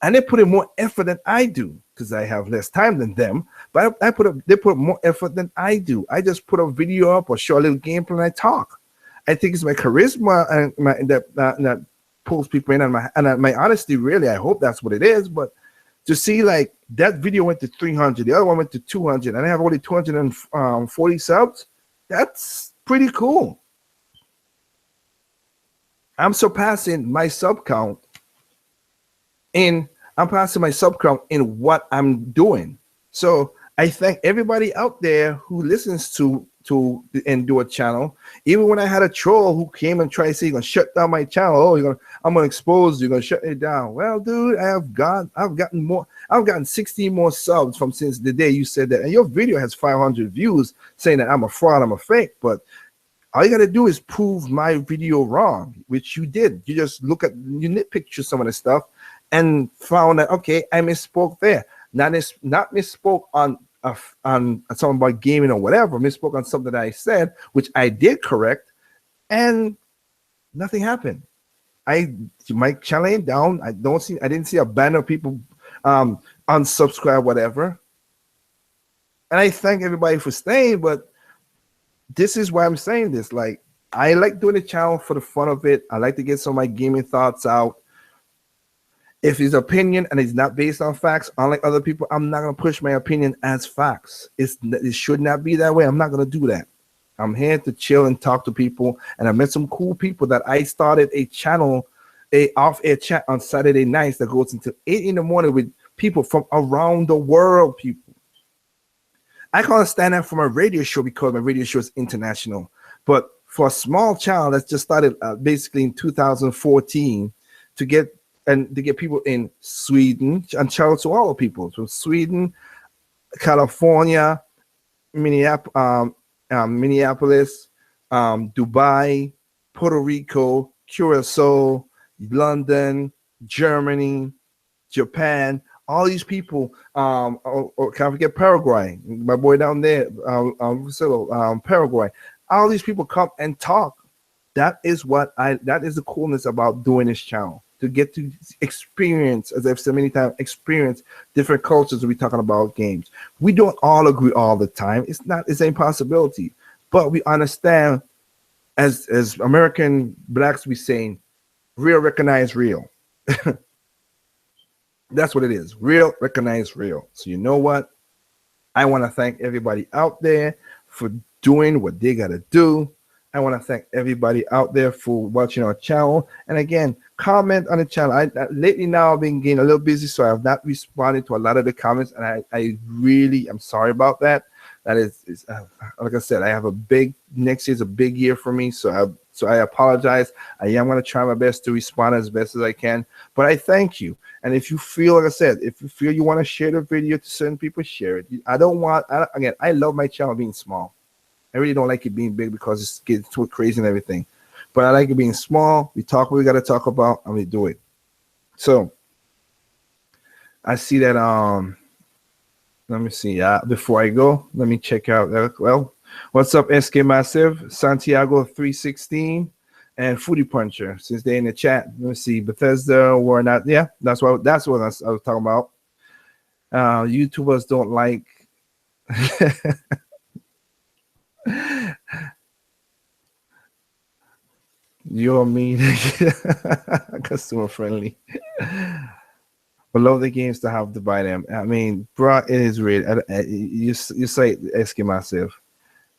And they put in more effort than I do because I have less time than them. But they put more effort than I do. I just put a video up or show a little gameplay and I talk. I think it's my charisma and that pulls people in, and my honesty, really. I hope that's what it is. But to see like that video went to 300, the other one went to 200, and I have only 240 subs, that's pretty cool. I'm surpassing my sub count in what I'm doing. So I thank everybody out there who listens to and do a channel. Even when I had a troll who came and tried to say, you're gonna shut down my channel. Oh, I'm gonna expose you, you're gonna shut it down. Well, dude, I've gotten 16 more subs from since the day you said that. And your video has 500 views saying that I'm a fraud, I'm a fake, but all you got to do is prove my video wrong, which you did. You just you nitpicked some of the stuff and found that, okay, I misspoke there. Not misspoke on something about gaming or whatever. Misspoke on something that I said, which I did correct, and nothing happened. My channel ain't down. I didn't see a banner of people unsubscribe, whatever. And I thank everybody for staying, but this is why I'm saying this. Like, I like doing the channel for the fun of it. I like to get some of my gaming thoughts out. If his opinion and it's not based on facts, unlike other people, I'm not going to push my opinion as facts. It should not be that way. I'm not going to do that. I'm here to chill and talk to people. And I met some cool people that I started a channel, a off-air chat on Saturday nights that goes until 8 in the morning with people from around the world, people. I can't stand that for my radio show because my radio show is international. But for a small channel that just started basically in 2014 to get people in Sweden, and shout out to all the people from Sweden, California, Minneapolis, Dubai, Puerto Rico, Curacao, London, Germany, Japan. All these people, can't forget Paraguay, my boy down there, Paraguay. All these people come and talk. That is the coolness about doing this channel, to get to experience, as I've said many times, experience different cultures when we're talking about games. We don't all agree all the time. It's an impossibility, but we understand, as American blacks, we saying, real recognize real. That's what it is. Real, recognize real. So you know what? I want to thank everybody out there for doing what they got to do. I want to thank everybody out there for watching our channel. And again, comment on the channel. Lately now I've been getting a little busy, so I have not responded to a lot of the comments. And I really am sorry about that. That is like I said, I have next year's a big year for me. So I apologize. I am going to try my best to respond as best as I can. But I thank you. And if you feel, like I said, if you feel you want to share the video to certain people, share it. I love my channel being small. I really don't like it being big because it's getting too crazy and everything. But I like it being small. We talk what we got to talk about, and we do it. So I see that. Let me see. Before I go, let me check out. Well, what's up, SK Massive, Santiago 316, and Foodie Puncher? Since they're in the chat, let me see. Bethesda or not? Yeah, that's what I was talking about. YouTubers don't like. You're mean, customer friendly. But love the games to have to buy them. I mean, bro, it is real. You say asking myself.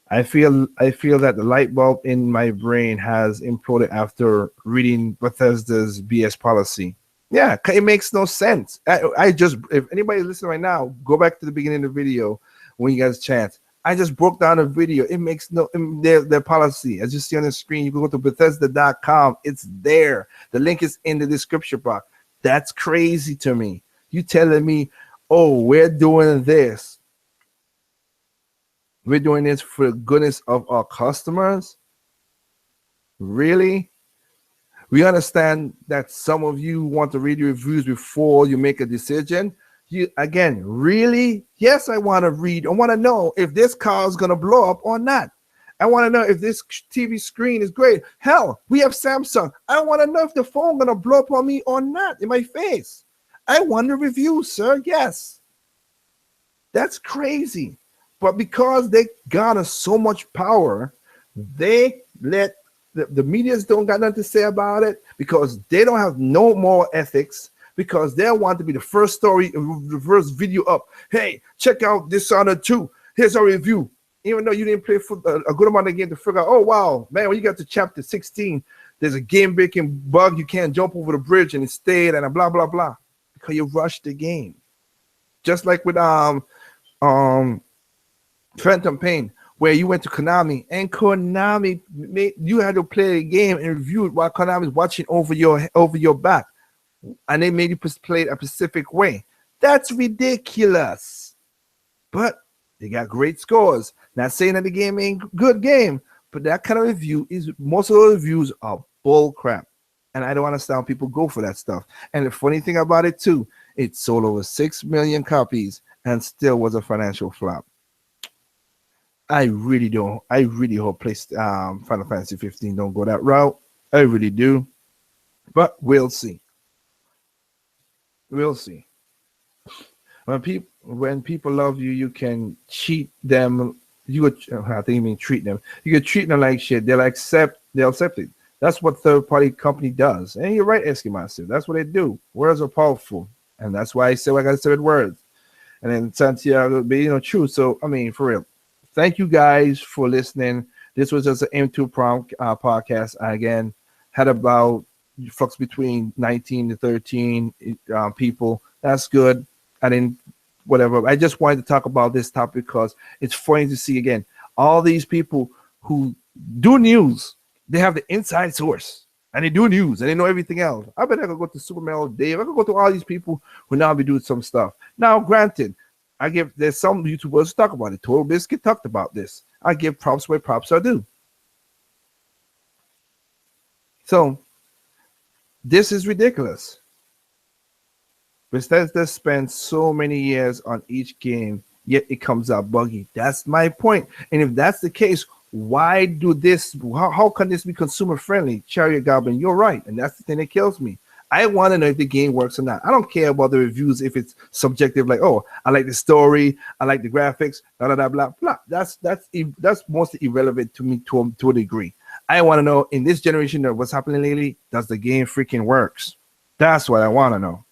I feel that the light bulb in my brain has imploded after reading Bethesda's BS policy. Yeah, it makes no sense. I just, if anybody listening right now, go back to the beginning of the video when you guys chance. I just broke down a video. It makes no their policy. As you see on the screen, you can go to Bethesda.com. It's there. The link is in the description box. That's crazy to me. You telling me, oh, we're doing this. We're doing this for the goodness of our customers? Really? We understand that some of you want to read the reviews before you make a decision. You again, really? Yes, I want to read. I want to know if this car is going to blow up or not. I want to know if this TV screen is great. Hell, we have Samsung. I want to know if the phone going to blow up on me or not in my face. I want the review, sir. Yes. That's crazy. But because they garner so much power, they let the medias don't got nothing to say about it because they don't have no more ethics, because they want to be the first story, the first video up. Hey, check out Dishonored 2. Here's our review. Even though you didn't play for a good amount of the game to figure out, oh, wow, man, when you got to chapter 16, there's a game-breaking bug. You can't jump over the bridge and it stayed and blah, blah, blah. Because you rushed the game. Just like with Phantom Pain, where you went to Konami and Konami you had to play the game and review it while Konami is watching over your back, and they made you play it a specific way. That's ridiculous. But they got great scores. Not saying that the game ain't good game, but that kind of review is, most of those reviews are bull crap, and I don't understand how people go for that stuff. And the funny thing about it too, it sold over 6 million copies and still was a financial flop. I really don't. I really hope Final Fantasy 15 don't go that route. I really do. But we'll see. We'll see. When people love you, you can cheat them. I think you mean treat them. You can treat them like shit. They'll accept it. That's what third-party company does. And you're right, Eskimo. That's what they do. Words are powerful. And that's why I say what I got to say with words. And then Santiago, true. So, I mean, for real. Thank you guys for listening. This was just an M2 podcast. I, again, had about flux between 19 to 13 people. That's good. I didn't, whatever. I just wanted to talk about this topic because it's funny to see, again, all these people who do news, they have the inside source. And they do news and they know everything else. I bet I could go to Superman Dave. I could go to all these people who now be doing some stuff. Now, granted, there's some YouTubers who talk about it. Total Biscuit talked about this. I give props where props are due. So this is ridiculous. Bethesda spends so many years on each game, yet it comes out buggy. That's my point. And if that's the case, why do this? How can this be consumer friendly? Chariot Goblin, you're right. And that's the thing that kills me. I want to know if the game works or not. I don't care about the reviews if it's subjective, like, oh, I like the story, I like the graphics, blah, blah, blah, blah. That's mostly irrelevant to me to a degree. I want to know, in this generation of what's happening lately, does the game freaking works? That's what I want to know.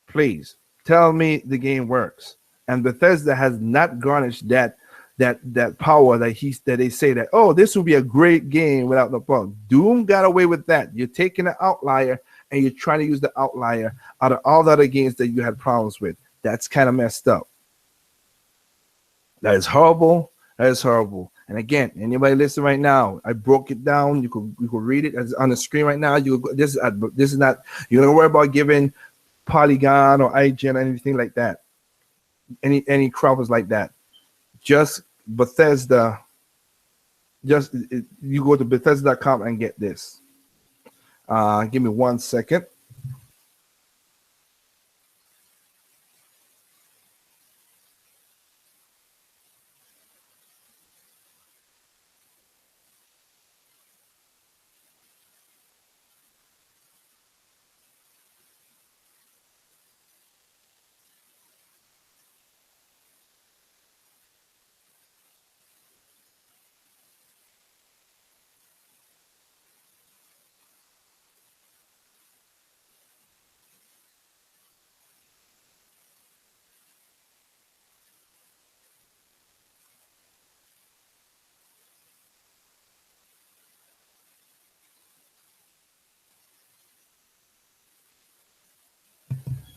Please, tell me the game works. And Bethesda has not garnished that power that they say that, oh, this will be a great game without the bug. Doom got away with that. You're taking an outlier and you're trying to use the outlier out of all the other games that you had problems with. That's kind of messed up. That is horrible. That is horrible. And again, anybody listen right now, I broke it down. You could read it as on the screen right now. This is not, you don't worry about giving Polygon or IGN or anything like that. Any crumbs like that. Just Bethesda, you go to Bethesda.com and get this. Give me 1 second.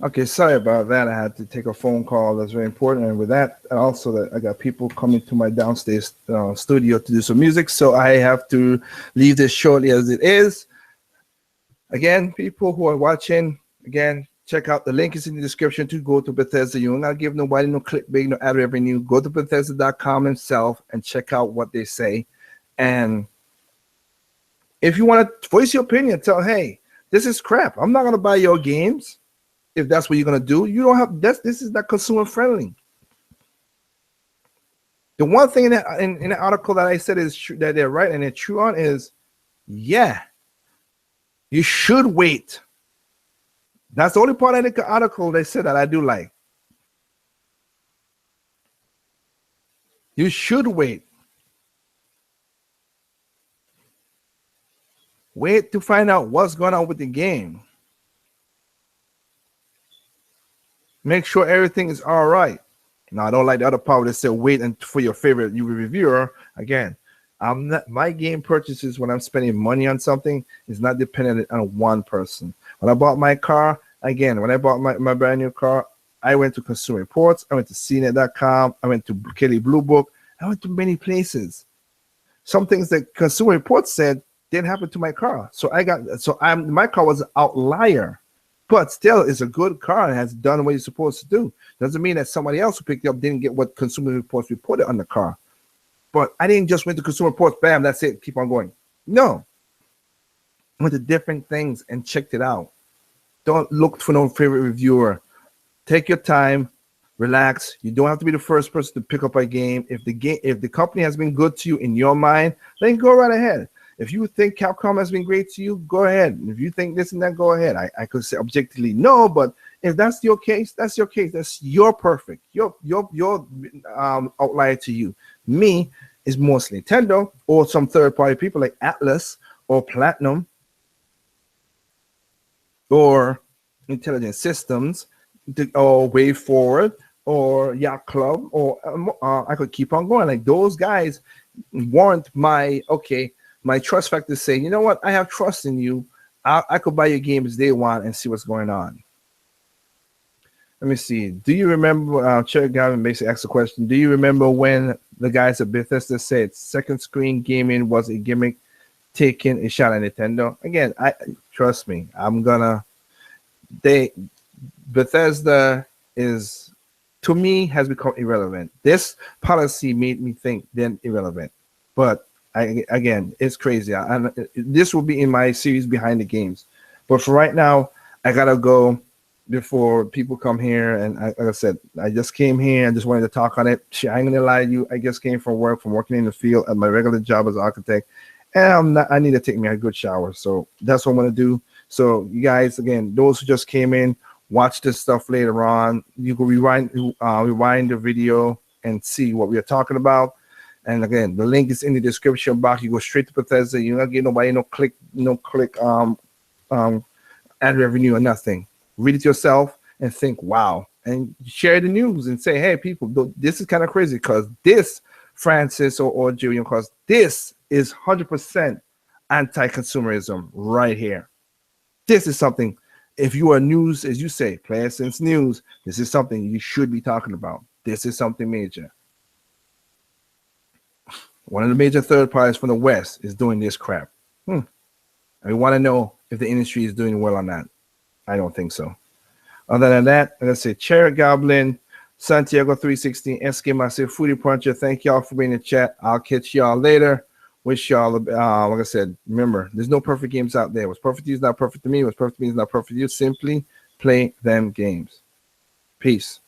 Okay, sorry about that. I had to take a phone call. That's very important. And with that, and also that I got people coming to my downstairs studio to do some music. So I have to leave this shortly as it is. Again, people who are watching, again, check out the link is in the description to go to Bethesda. You will not give nobody no clickbait, no ad revenue. Go to Bethesda.com themselves and check out what they say. And if you want to voice your opinion, tell, hey, this is crap. I'm not going to buy your games. If that's what you're going to do, you don't have this is not consumer friendly. The one thing in the article that I said is true, that they're right and they're true on is, yeah, you should wait. That's the only part of the article they said that I do like. You should wait. Wait to find out what's going on with the game. Make sure everything is all right. Now, I don't like the other part that said wait for your favorite reviewer. Again, I'm not, my game purchases when I'm spending money on something is not dependent on one person. When I bought my car, again, when I bought my brand new car, I went to Consumer Reports, I went to CNET.com, I went to Kelly Blue Book, I went to many places. Some things that Consumer Reports said didn't happen to my car. My car was an outlier. But still, it's a good car and has done what it's supposed to do. Doesn't mean that somebody else who picked it up didn't get what Consumer Reports reported on the car. But I didn't just went to Consumer Reports, bam, that's it, keep on going. No. I went to different things and checked it out. Don't look for no favorite reviewer. Take your time, relax. You don't have to be the first person to pick up a game. If the company has been good to you in your mind, then go right ahead. If you think Capcom has been great to you, go ahead. If you think this and that, go ahead. I could say objectively no, but if that's your case, that's your case. That's your perfect. Your outlier to you. Me is mostly Nintendo or some third-party people like Atlas or Platinum or Intelligent Systems or Way Forward or Yacht Club or I could keep on going. Like those guys warrant my trust factor say, you know what? I have trust in you. I could buy your games day one and see what's going on. Let me see. Do you remember, Cherry Gavin basically asked a question, do you remember when the guys at Bethesda said second screen gaming was a gimmick taking a shot at Nintendo? Again, trust me, Bethesda is, to me, has become irrelevant. This policy made me think then irrelevant. But again, it's crazy. This will be in my series Behind the Games. But for right now, I got to go before people come here. And like I said, I just came here and just wanted to talk on it. I ain't going to lie to you. I just came from working in the field at my regular job as an architect. And I need to take me a good shower. So that's what I'm going to do. So you guys, again, those who just came in, watch this stuff later on. You can rewind the video and see what we are talking about. And again, the link is in the description box. You go straight to Bethesda. You're not getting nobody no click ad revenue or nothing. Read it yourself and think, wow. And share the news and say, hey, people, this is kind of crazy because this, Francis or Julian, because this is 100% anti-consumerism right here. This is something, if you are news, as you say, Player Sense News, this is something you should be talking about. This is something major. One of the major third parties from the West is doing this crap. And we want to know if the industry is doing well or not. I don't think so. Other than that, like I said, Cherry Goblin, Santiago 316, Eskimo, Foodie Puncher, thank y'all for being in the chat. I'll catch y'all later. Wish y'all, like I said, remember, there's no perfect games out there. What's perfect to you is not perfect to me. What's perfect to me is not perfect to you. Simply play them games. Peace.